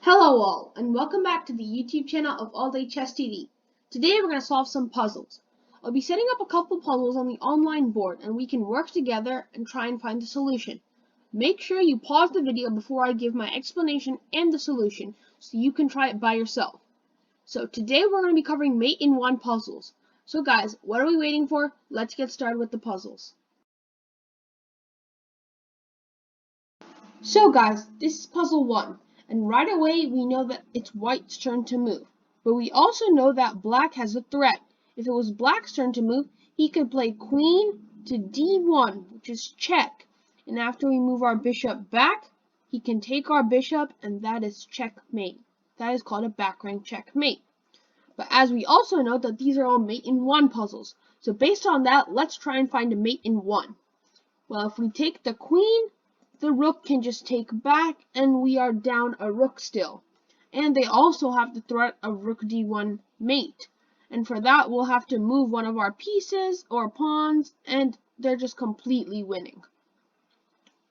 Hello all, and welcome back to the YouTube channel of All Day Chess TV. Today we're going to solve some puzzles. I'll be setting up a couple puzzles on the online board and we can work together and try and find the solution. Make sure you pause the video before I give my explanation and the solution so you can try it by yourself. So today we're going to be covering mate in one puzzles. So guys, what are we waiting for? Let's get started with the puzzles. So guys, this is puzzle 1. And right away we know that it's white's turn to move. But we also know that black has a threat. If it was black's turn to move, he could play queen to d1, which is check. And after we move our bishop back, he can take our bishop, and that is checkmate. That is called a back rank checkmate. But as we also know that these are all mate in one puzzles. So based on that, let's try and find a mate in one. Well, if we take the queen, the rook can just take back, and we are down a rook still. And they also have the threat of rook d1 mate. And for that, we'll have to move one of our pieces or pawns, and they're just completely winning.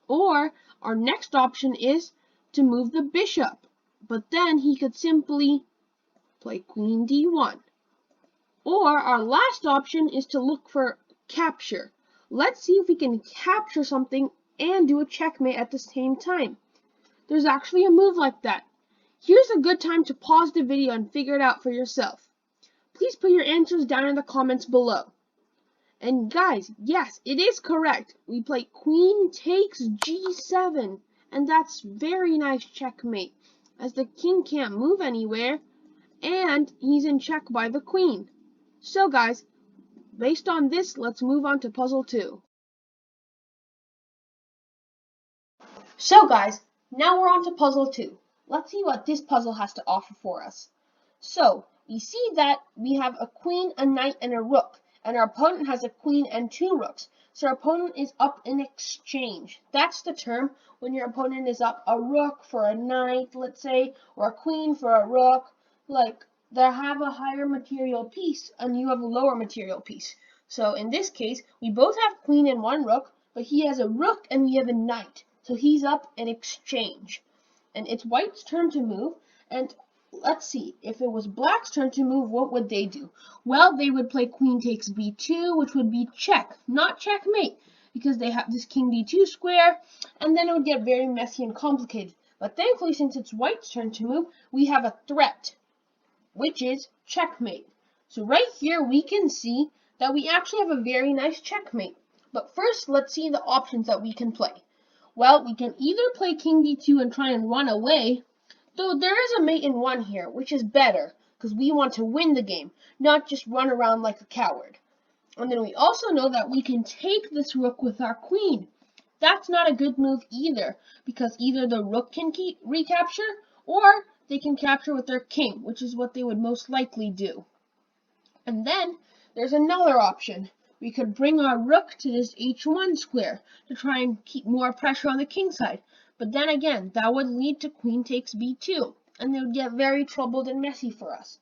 Or, our next option is to move the bishop. But then he could simply play queen d1. Or, our last option is to look for capture. Let's see if we can capture something and do a checkmate at the same time. There's actually a move like that. Here's a good time to pause the video and figure it out for yourself. Please put your answers down in the comments below. And guys, yes, it is correct. We play queen takes g7, and that's very nice checkmate, as the king can't move anywhere, and he's in check by the queen. So guys, based on this, let's move on to puzzle 2. So guys, now we're on to puzzle 2. Let's see what this puzzle has to offer for us. So, we see that we have a queen, a knight, and a rook, and our opponent has a queen and 2 rooks. So our opponent is up in exchange. That's the term when your opponent is up a rook for a knight, let's say, or a queen for a rook. Like, they have a higher material piece, and you have a lower material piece. So in this case, we both have queen and 1 rook, but he has a rook and we have a knight. So he's up in exchange. And it's white's turn to move. And let's see, if it was black's turn to move, what would they do? Well, they would play queen takes b2, which would be check, not checkmate, because they have this king d2 square, and then it would get very messy and complicated. But thankfully, since it's white's turn to move, we have a threat, which is checkmate. So right here, we can see that we actually have a very nice checkmate. But first, let's see the options that we can play. Well, we can either play king d2 and try and run away, though there is a mate in one here, which is better, because we want to win the game, not just run around like a coward. And then we also know that we can take this rook with our queen. That's not a good move either, because either the rook can recapture, or they can capture with their king, which is what they would most likely do. And then there's another option. We could bring our rook to this h1 square to try and keep more pressure on the king side. But then again, that would lead to queen takes b2, and it would get very troubled and messy for us.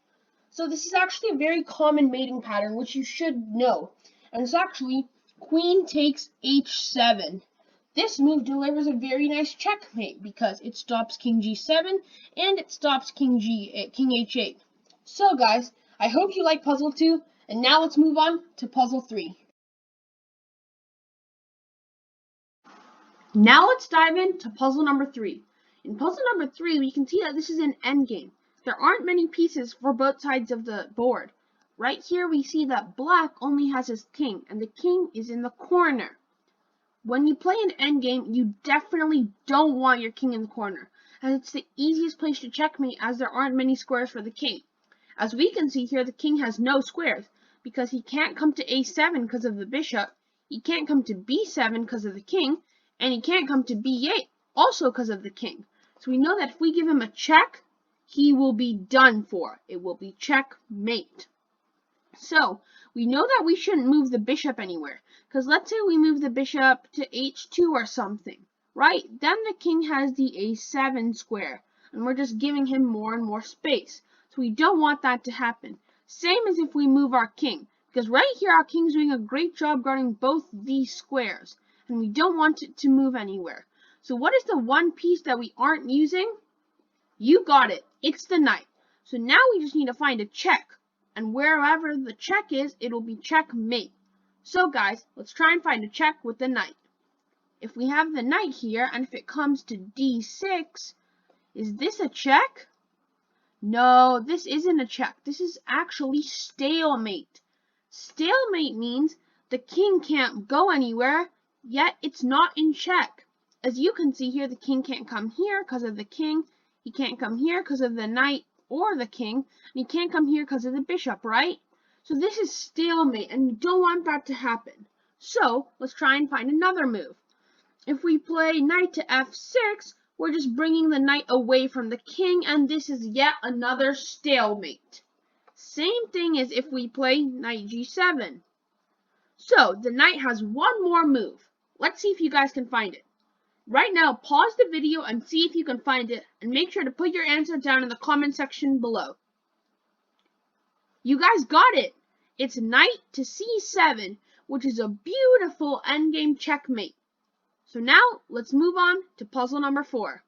So this is actually a very common mating pattern, which you should know. And it's actually queen takes h7. This move delivers a very nice checkmate because it stops king g7 and it stops king h8. So guys, I hope you like puzzle 2. And now let's move on to puzzle 3. Now let's dive into puzzle number 3. In puzzle number 3, we can see that this is an endgame. There aren't many pieces for both sides of the board. Right here we see that black only has his king, and the king is in the corner. When you play an endgame, you definitely don't want your king in the corner, as it's the easiest place to checkmate as there aren't many squares for the king. As we can see here, the king has no squares, because he can't come to a7 because of the bishop, he can't come to b7 because of the king, and he can't come to b8 also because of the king. So we know that if we give him a check, he will be done for. It will be checkmate. So we know that we shouldn't move the bishop anywhere, because let's say we move the bishop to h2 or something, right? Then the king has the a7 square, and we're just giving him more and more space. So we don't want that to happen. Same as if we move our king, because right here our king's doing a great job guarding both these squares, and we don't want it to move anywhere. So what is the one piece that we aren't using? You got it. It's the knight. So now we just need to find a check. And wherever the check is, it'll be checkmate. So guys, let's try and find a check with the knight. If we have the knight here, and if it comes to d6, is this a check? No, this isn't a check. This is actually stalemate. Stalemate means the king can't go anywhere, yet it's not in check. As you can see here, the king can't come here because of the king. He can't come here because of the knight or the king. And he can't come here because of the bishop, right? So this is stalemate, and we don't want that to happen. So let's try and find another move. If we play knight to f6, we're just bringing the knight away from the king, and this is yet another stalemate. Same thing as if we play knight g7. So the knight has one more move. Let's see if you guys can find it. Right now, pause the video and see if you can find it, and make sure to put your answer down in the comment section below. You guys got it! It's knight to c7, which is a beautiful endgame checkmate. So now, let's move on to puzzle number 4.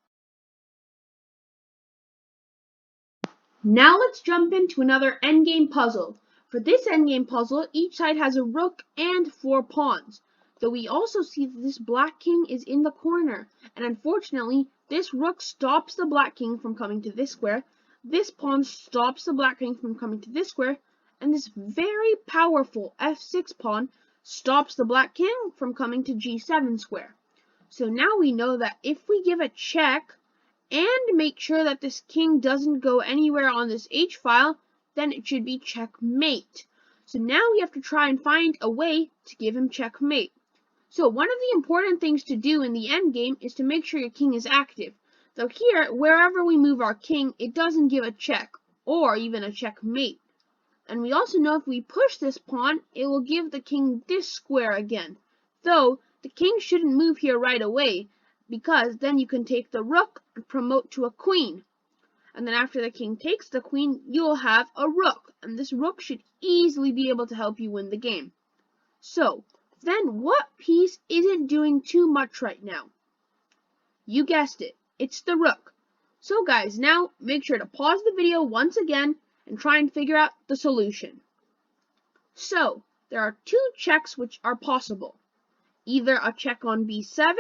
Now let's jump into another endgame puzzle. For this endgame puzzle, each side has a rook and 4 pawns. Though we also see that this black king is in the corner, and unfortunately, this rook stops the black king from coming to this square, this pawn stops the black king from coming to this square, and this very powerful f6 pawn stops the black king from coming to g7 square. So now we know that if we give a check, and make sure that this king doesn't go anywhere on this h-file, then it should be checkmate. So now we have to try and find a way to give him checkmate. So one of the important things to do in the endgame is to make sure your king is active. Though here, wherever we move our king, it doesn't give a check, or even a checkmate. And we also know if we push this pawn, it will give the king this square again. Though, the king shouldn't move here right away, because then you can take the rook and promote to a queen. And then after the king takes the queen, you'll have a rook, and this rook should easily be able to help you win the game. So, then what piece isn't doing too much right now? You guessed it, it's the rook. So guys, now make sure to pause the video once again and try and figure out the solution. So, there are 2 checks which are possible. Either a check on b7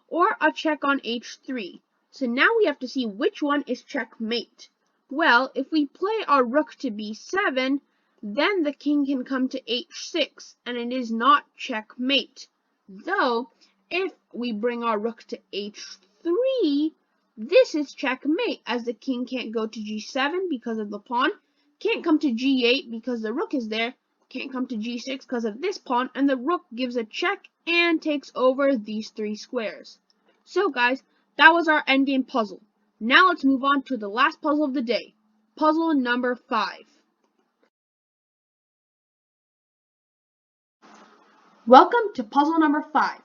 or a check on h3. So now we have to see which one is checkmate. Well, if we play our rook to b7, then the king can come to h6, and it is not checkmate. Though, if we bring our rook to h3, this is checkmate, as the king can't go to g7 because of the pawn, can't come to g8 because the rook is there, can't come to g6 because of this pawn, and the rook gives a check and takes over these 3 squares. So guys, that was our endgame puzzle. Now let's move on to the last puzzle of the day. Puzzle number 5. Welcome to puzzle number 5.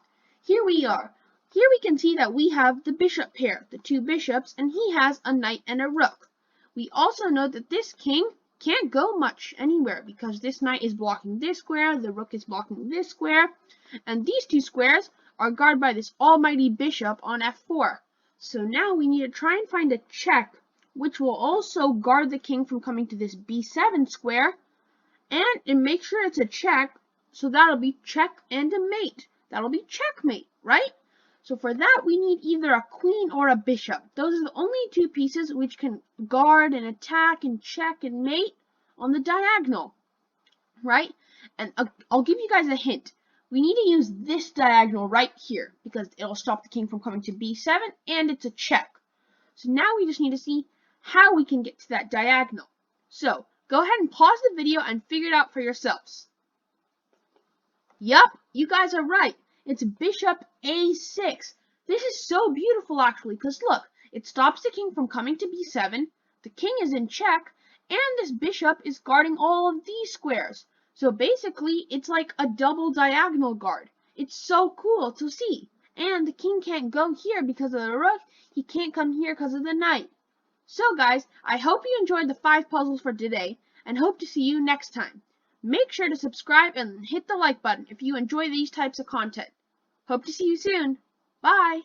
Here we are. Here we can see that we have the bishop pair, the 2 bishops, and he has a knight and a rook. We also know that this king can't go much anywhere because this knight is blocking this square, the rook is blocking this square, and these 2 squares are guarded by this almighty bishop on f4. So now we need to try and find a check, which will also guard the king from coming to this b7 square, and make sure it's a check, so that'll be check and a mate. That'll be checkmate, right? So for that, we need either a queen or a bishop. Those are the only 2 pieces which can guard and attack and check and mate on the diagonal, right? And I'll give you guys a hint. We need to use this diagonal right here because it'll stop the king from coming to b7, and it's a check. So now we just need to see how we can get to that diagonal. So go ahead and pause the video and figure it out for yourselves. Yup, you guys are right. It's bishop a6. This is so beautiful actually, because look, it stops the king from coming to b7, the king is in check, and this bishop is guarding all of these squares. So basically, it's like a double diagonal guard. It's so cool to see. And the king can't go here because of the rook, he can't come here because of the knight. So guys, I hope you enjoyed the 5 puzzles for today, and hope to see you next time. Make sure to subscribe and hit the like button if you enjoy these types of content. Hope to see you soon. Bye!